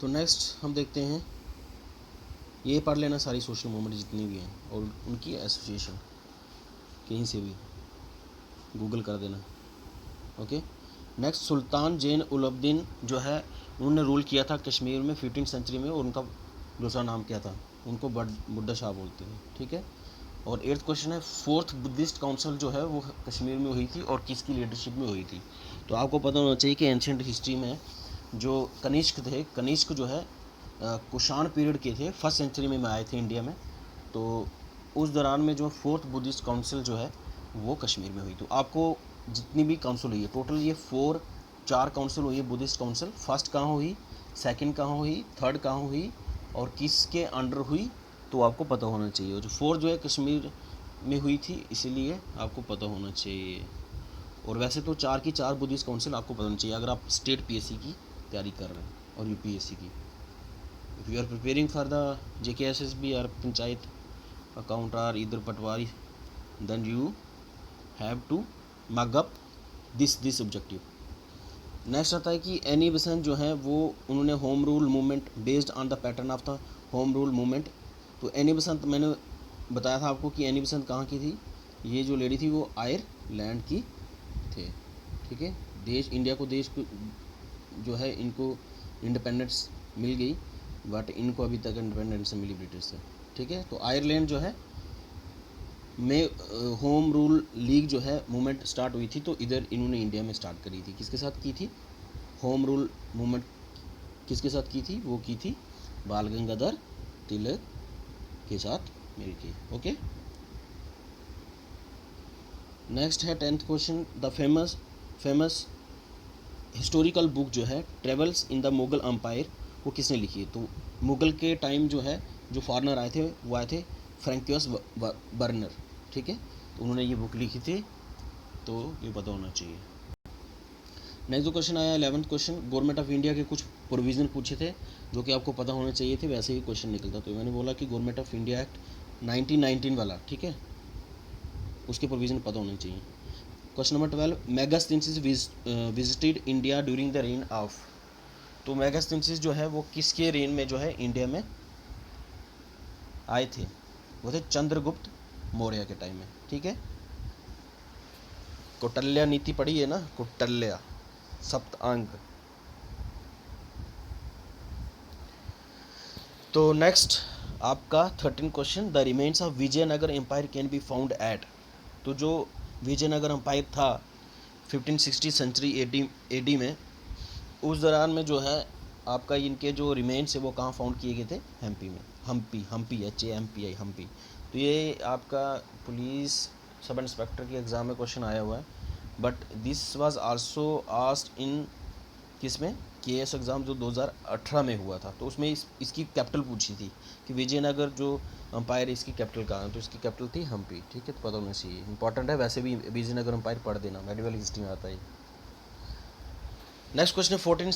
तो नेक्स्ट हम देखते हैं, ये पढ़ लेना सारी सोशल मूवमेंट जितनी भी हैं और उनकी एसोसिएशन, कहीं से भी गूगल कर देना। ओके। नेक्स्ट, सुल्तान जैन उलब्दीन जो है उन्होंने रूल किया था कश्मीर में 15वीं सेंचुरी में, और उनका दूसरा नाम क्या था? उनको बुड्ढा शाह बोलते हैं। ठीक है। और 8th क्वेश्चन है, 4th बुद्धिस्ट काउंसिल जो है वो कश्मीर में हुई थी और किसकी लीडरशिप में हुई थी? तो आपको पता होना चाहिए कि एंशिएंट हिस्ट्री में जो कनिष्क थे, कनिष्क जो है कुषाण पीरियड के थे, 1st सेंचुरी में आए थे इंडिया में। तो उस दौरान में जो 4th बुद्धिस्ट काउंसिल जो है वो कश्मीर में हुई। तो आपको जितनी भी काउंसिल हुई है टोटल, ये 4 काउंसिल हुई है बुद्धिस्ट काउंसिल। फर्स्ट कहाँ हुई, सेकंड कहाँ हुई, थर्ड कहाँ हुई और किसके अंडर हुई, तो आपको पता होना चाहिए। और जो 4 जो है कश्मीर में हुई थी, इसीलिए आपको पता होना चाहिए। और वैसे तो 4 की 4 बुद्धिस्ट काउंसिल आपको पता होना चाहिए अगर आप स्टेट पीएससी की तैयारी कर रहे हैं और यूपीएससी की। If you are preparing for the JKSSB और पंचायत अकाउंट और इधर patwari, then you have to mug up this objective. Next आता है कि एनी बेसेंट जो है वो उन्होंने home rule movement based on the pattern of the home rule movement. तो एनी बेसेंट मैंने बताया था आपको कि एनी बेसेंट कहाँ की थी, ये जो लेडी थी वो आयरलैंड की थे। ठीक है। देश इंडिया को देश को जो है इनको इंडिपेंडेंस मिल गई, बट इनको अभी तक इंडिपेंडेंस मिली ब्रिटिश से। ठीक है। तो आयरलैंड जो है में होम रूल लीग जो है मूवमेंट स्टार्ट हुई थी, तो इधर इन्होंने इंडिया में स्टार्ट करी थी। किसके साथ की थी होम रूल मूवमेंट, किसके साथ की थी? वो की थी बाल गंगाधर तिलक के साथ मिलके। ओके। नेक्स्ट है 10th question, the famous historical book जो है travels in the Mughal empire, वो किसने लिखी है? तो मुगल के टाइम जो है जो फॉरनर आए थे वो आए थे फ्रैंकियस बर्नर। ठीक है। तो उन्होंने ये बुक लिखी थी, तो ये पता होना चाहिए। नेक्स्ट जो क्वेश्चन आया 11th question, government of India के कुछ प्रोविज़न पूछे थे जो कि आपको पता होने चाहिए थे, वैसे ही क्वेश्चन निकलता। तो मैंने बोला कि गवर्नमेंट ऑफ इंडिया एक्ट 1919 वाला, ठीक है, उसके प्रोविज़न पता होने चाहिए। Question number 12, Megasthenes visited India during the rain of. तो मेगास्थनीज जो है वो किसके रेन में जो है इंडिया में आए थे? वो थे चंद्रगुप्त मौर्य के टाइम में। ठीक है। कौटिल्य नीति पढ़ी है ना, कौटिल्य सप्तांग। तो नेक्स्ट आपका 13 question, the remains of Vijayanagar empire can be found at. तो जो विजयनगर एम्पायर था 1560 सेंचुरी एडी में, उस दौरान में जो है आपका इनके जो रिमेन्स है वो कहाँ फाउंड किए गए थे? हम्पी में। हम्पी HAMPI हम्पी। तो ये आपका पुलिस सब इंस्पेक्टर के एग्ज़ाम में क्वेश्चन आया हुआ है, but this was also asked in किस में? KS एग्ज़ाम जो 2018 में हुआ था, तो उसमें इसकी कैपिटल पूछी थी कि विजयनगर जो एम्पायर है इसकी कैपिटल कहाँ है, तो इसकी कैपिटल थी हम्पी। ठीक है। तो पता होना चाहिए, इंपॉर्टेंट है वैसे भी, विजयनगर एम्पायर पढ़ देना, मेडिवल हिस्ट्री में आता है। नेक्स्ट क्वेश्चन है 14,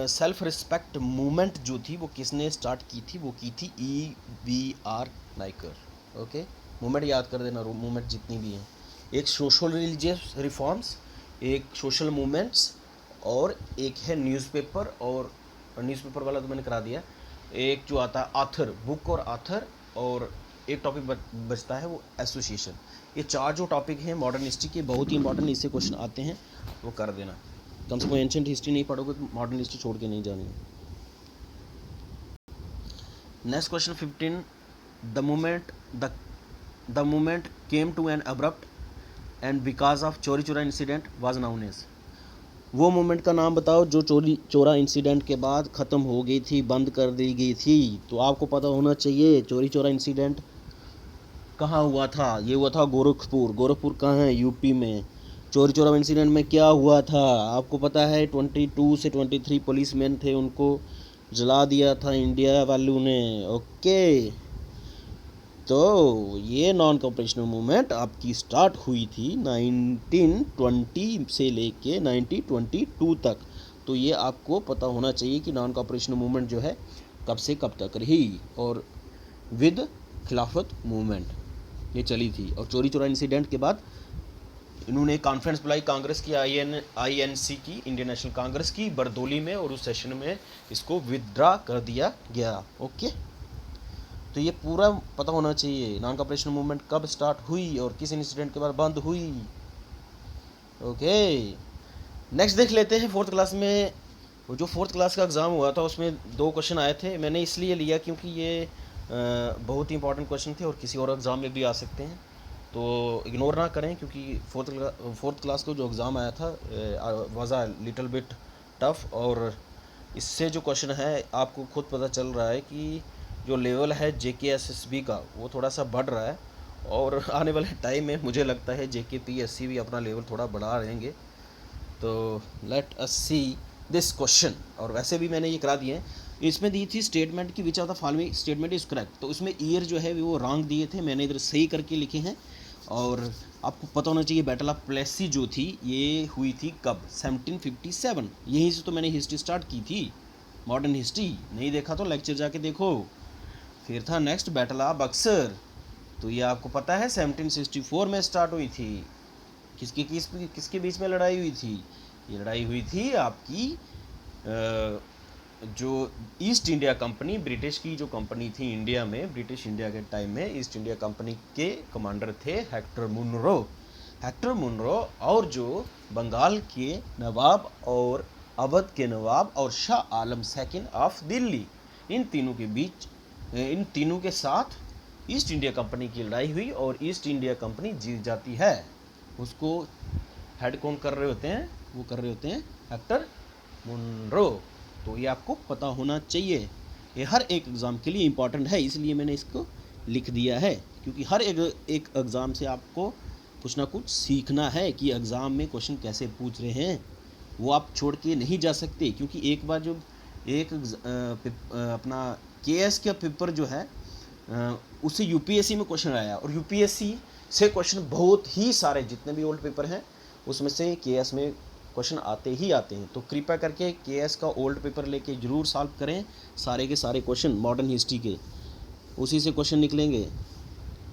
सेल्फ रिस्पेक्ट मूवमेंट जो थी वो किसने स्टार्ट की थी? वो की थी EVR नाइकर। ओके। मूवमेंट याद कर देना, मूवमेंट जितनी भी हैं, एक सोशल रिलीजियस रिफॉर्म्स, एक सोशल मूवमेंट्स, और एक है न्यूज़पेपर। और न्यूज़पेपर वाला तो मैंने करा दिया। एक जो आता है आथर, बुक और आथर, और एक टॉपिक बचता है वो एसोसिएशन। ये 4 जो टॉपिक हैं मॉडर्न हिस्ट्री के, बहुत ही इंपॉर्टेंट इससे क्वेश्चन आते हैं, वो कर देना। कम से कम एंशिएंट हिस्ट्री नहीं पढ़ोगे तो मॉडर्न हिस्ट्री छोड़ के नहीं जानी। Next question 15, the movement came to an abrupt end because of Chauri Chaura incident was known as. वो मूवमेंट का नाम बताओ जो चोरी चोरा इंसिडेंट के बाद ख़त्म हो गई थी, बंद कर दी गई थी। तो आपको पता होना चाहिए चोरी चोरा इंसिडेंट कहाँ हुआ था। ये हुआ था गोरखपुर। गोरखपुर कहाँ है? यूपी में। चोरी चोरा इंसिडेंट में क्या हुआ था आपको पता है? 22 से 23 पुलिसमैन थे, उनको जला दिया था इंडिया वालों ने। ओके। तो ये नॉन कॉपरेशनल मूवमेंट आपकी स्टार्ट हुई थी 1920 से लेके 1922 तक। तो ये आपको पता होना चाहिए कि नॉन कॉपरेशनल मूवमेंट जो है कब से कब तक रही, और विद खिलाफत मूवमेंट ये चली थी। और चोरी चोरा इंसिडेंट के बाद इन्होंने कॉन्फ्रेंस बुलाई कांग्रेस की, INC की, इंडियन नेशनल कांग्रेस की, बरदौली में, और उस सेशन में इसको विथड्रा कर दिया गया। ओके, तो ये पूरा पता होना चाहिए नॉन कॉपरेशन मूवमेंट कब स्टार्ट हुई और किस इंसिडेंट के बाद बंद हुई। ओके, नेक्स्ट देख लेते हैं फोर्थ क्लास में। जो फोर्थ क्लास का एग्ज़ाम हुआ था उसमें 2 क्वेश्चन आए थे। मैंने इसलिए लिया क्योंकि ये बहुत ही इंपॉर्टेंट क्वेश्चन थे और किसी और एग्ज़ाम में भी आ सकते हैं, तो इग्नोर ना करें, क्योंकि फोर्थ क्लास को जो एग्ज़ाम आया था was a little bit tough, और इससे जो क्वेश्चन है आपको खुद पता चल रहा है कि जो लेवल है JKSSB का वो थोड़ा सा बढ़ रहा है, और आने वाले टाइम में मुझे लगता है JKPSC भी अपना लेवल थोड़ा बढ़ा रहेंगे। तो let us see this question. और वैसे भी मैंने ये करा दिए हैं। इसमें दी थी स्टेटमेंट की which of the following statement is correct, तो उसमें ईयर जो है वो रॉन्ग दिए थे, मैंने इधर सही करके लिखे हैं। और आपको पता होना चाहिए बैटल ऑफ प्लेसी जो थी ये हुई थी कब, 1757। यहीं से तो मैंने हिस्ट्री स्टार्ट की थी, मॉडर्न हिस्ट्री। नहीं देखा तो लेक्चर जाके देखो। फिर था नेक्स्ट बैटल ऑफ बक्सर, तो ये आपको पता है 1764 में स्टार्ट हुई थी। किसके बीच में लड़ाई हुई थी? ये लड़ाई हुई थी आपकी जो ईस्ट इंडिया कंपनी, ब्रिटिश की जो कंपनी थी इंडिया में, ब्रिटिश इंडिया के टाइम में ईस्ट इंडिया कंपनी के कमांडर थे हेक्टर मुनरो, और जो बंगाल के नवाब और अवध के नवाब और शाह आलम सेकंड ऑफ दिल्ली, इन तीनों के साथ ईस्ट इंडिया कंपनी की लड़ाई हुई और ईस्ट इंडिया कंपनी जीत जाती है। उसको हेड कौन कर रहे होते हैं? वो कर रहे होते हैं हेक्टर मुनरो। तो ये आपको पता होना चाहिए, ये हर एक एग्ज़ाम के लिए इम्पॉर्टेंट है, इसलिए मैंने इसको लिख दिया है, क्योंकि हर एक एग्ज़ाम से आपको कुछ ना कुछ सीखना है कि एग्ज़ाम में क्वेश्चन कैसे पूछ रहे हैं, वो आप छोड़ के नहीं जा सकते। क्योंकि एक बार जो अपना KS का पेपर जो है उससे UPSC में क्वेश्चन आया, और UPSC से क्वेश्चन बहुत ही सारे, जितने भी ओल्ड पेपर हैं उसमें से KS में क्वेश्चन आते ही आते हैं। तो कृपया करके KS का ओल्ड पेपर लेके ज़रूर सॉल्व करें, सारे के सारे क्वेश्चन मॉडर्न हिस्ट्री के, उसी से क्वेश्चन निकलेंगे।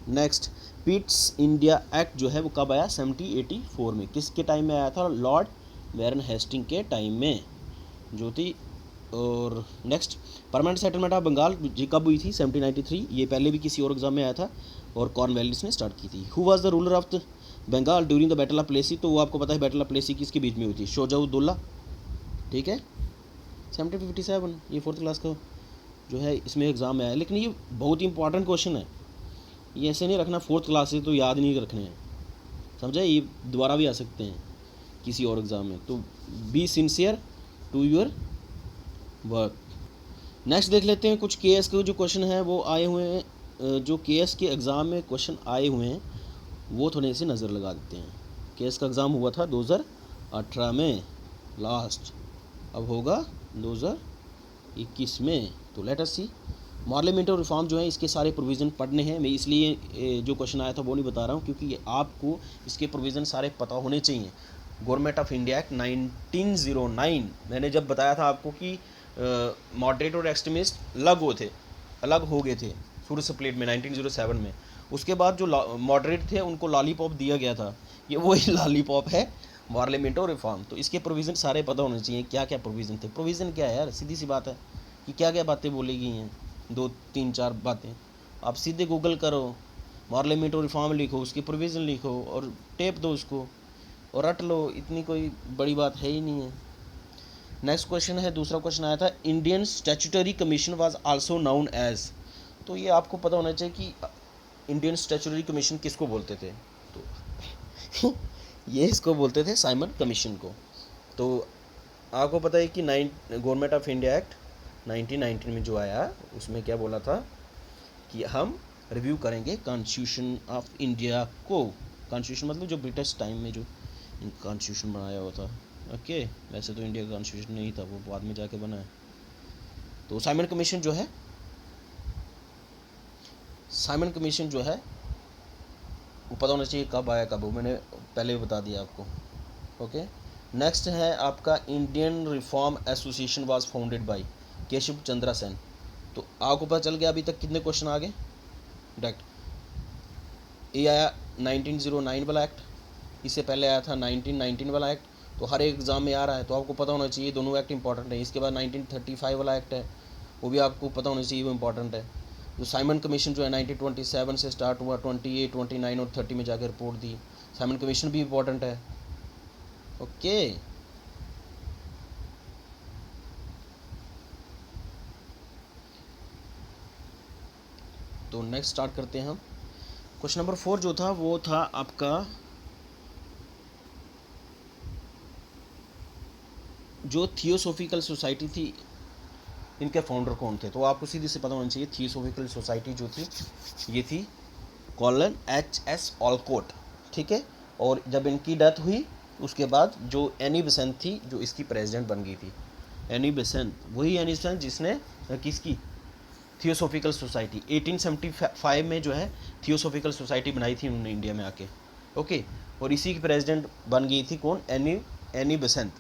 नेक्स्ट, पिट्स इंडिया एक्ट जो है वो कब आया? 1784 में। किसके टाइम में आया था? लॉर्ड बैरन हेस्टिंग के टाइम में जो थी। और next, permanent settlement of Bengal जी कब हुई थी? 1793। ये पहले भी किसी और एग्जाम में आया था, और कॉर्नवालिस ने स्टार्ट की थी। Who was the ruler of the Bengal during the battle of Plassey? तो वो आपको पता है बैटल ऑफ प्लेसी किसके बीच में हुई थी? शुजाउद्दौला, ठीक है, 1757। ये फोर्थ क्लास का जो है इसमें एग्ज़ाम में आया, लेकिन ये बहुत ही इंपॉर्टेंट क्वेश्चन है। ये ऐसे नहीं रखना फोर्थ क्लास से तो याद नहीं रखने हैं, समझे? ये दोबारा भी आ सकते हैं किसी और एग्ज़ाम में, तो be sincere to your work. Next देख लेते हैं कुछ KS के जो क्वेश्चन हैं वो आए हुए हैं, जो KS के एग्ज़ाम में क्वेश्चन आए हुए हैं वो थोड़े से नज़र लगा देते हैं। KS का एग्ज़ाम हुआ था 2018 में लास्ट, अब होगा 2021 में। तो लेट अस सी। पार्लियामेंट और रिफॉर्म जो है इसके सारे प्रोविज़न पढ़ने हैं, मैं इसलिए जो क्वेश्चन आया था वो नहीं बता रहा हूँ, क्योंकि आपको इसके प्रोविज़न सारे पता होने चाहिए। गवर्नमेंट ऑफ इंडिया एक्ट 1909, मैंने जब बताया था आपको कि मॉडरेट और एक्सट्रीमिस्ट अलग हो गए थे सूरत स्प्लिट में 1907 में। उसके बाद जो मॉडरेट थे उनको लॉलीपॉप दिया गया था, ये वही लॉलीपॉप है पार्लियामेंट और रिफॉर्म। तो इसके प्रोविज़न सारे पता होने चाहिए, क्या क्या प्रोविज़न थे। प्रोविज़न क्या है यार, सीधी सी बात है कि क्या क्या बातें बोली गई हैं, 2-3-4 बातें। आप सीधे गूगल करो, पार्लियामेंट और रिफॉर्म लिखो, उसके प्रोविज़न लिखो और टेप दो उसको और रट लो, इतनी कोई बड़ी बात है ही नहीं है। नेक्स्ट क्वेश्चन है, दूसरा क्वेश्चन आया था, Indian statutory commission was also known as. तो ये आपको पता होना चाहिए कि इंडियन स्टैट्यूटरी कमीशन किसको बोलते थे। तो ये इसको बोलते थे साइमन कमीशन को। तो आपको पता है कि गवर्नमेंट ऑफ इंडिया एक्ट 1919 में जो आया उसमें क्या बोला था कि हम रिव्यू करेंगे कॉन्स्टिट्यूशन ऑफ इंडिया को। कॉन्स्टिट्यूशन मतलब जो ब्रिटिश टाइम में जो कॉन्स्टिट्यूशन बनाया हुआ था। ओके, वैसे तो इंडिया का कॉन्स्टिट्यूशन नहीं था, वो बाद में जाके बना है। तो साइमन कमीशन जो है वो पता होना चाहिए कब आया कब, वो मैंने पहले भी बता दिया आपको। ओके, नेक्स्ट है आपका Indian reform association was founded by Keshav Chandra Sen. तो आपको पता चल गया अभी तक कितने क्वेश्चन आ गए डायरेक्ट। ये आया 1909 वाला एक्ट, इससे पहले आया था 1919 वाला एक्ट, तो हर एक एग्ज़ाम में आ रहा है, तो आपको पता होना चाहिए दोनों एक्ट इंपॉर्टेंट है। इसके बाद 1935 वाला एक्ट है, वो भी आपको पता होना चाहिए, वो इंपॉर्टेंट है। जो साइमन कमीशन जो है 1927 से स्टार्ट हुआ, 28, 29 और 30 में जाकर रिपोर्ट दी। साइमन कमीशन भी इंपॉर्टेंट है। ओके, तो नेक्स्ट स्टार्ट करते हैं हम। क्वेश्चन नंबर 4 जो था वो था आपका, जो थियोसॉफिकल सोसाइटी थी इनके फाउंडर कौन थे। तो आपको सीधे से पता होना चाहिए, थियोसॉफिकल सोसाइटी जो थी ये थी कॉलन H.S. ऑलकोट, ठीक है। और जब इनकी डेथ हुई उसके बाद जो एनी बेसेंट थी जो इसकी प्रेसिडेंट बन गई थी। एनी बेसेंट, वही एनी बेसेंट जिसने किसकी थियोसॉफिकल सोसाइटी 1875 में जो है थियोसॉफिकल सोसाइटी बनाई थी उन्होंने इंडिया में आके। ओके, और इसी की प्रेसिडेंट बन गई थी कौन, एनी बेसेंट,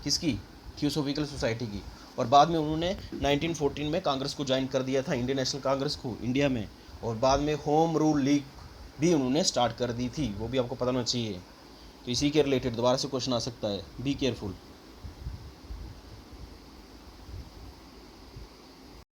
किसकी, थियोसॉफिकल सोसाइटी की। और बाद में उन्होंने 1914 में कांग्रेस को ज्वाइन कर दिया था, इंडियन नेशनल कांग्रेस को इंडिया में। और बाद में होम रूल लीग भी उन्होंने स्टार्ट कर दी थी, वो भी आपको पता होना चाहिए। तो इसी के रिलेटेड दोबारा से क्वेश्चन आ सकता है, बी केयरफुल।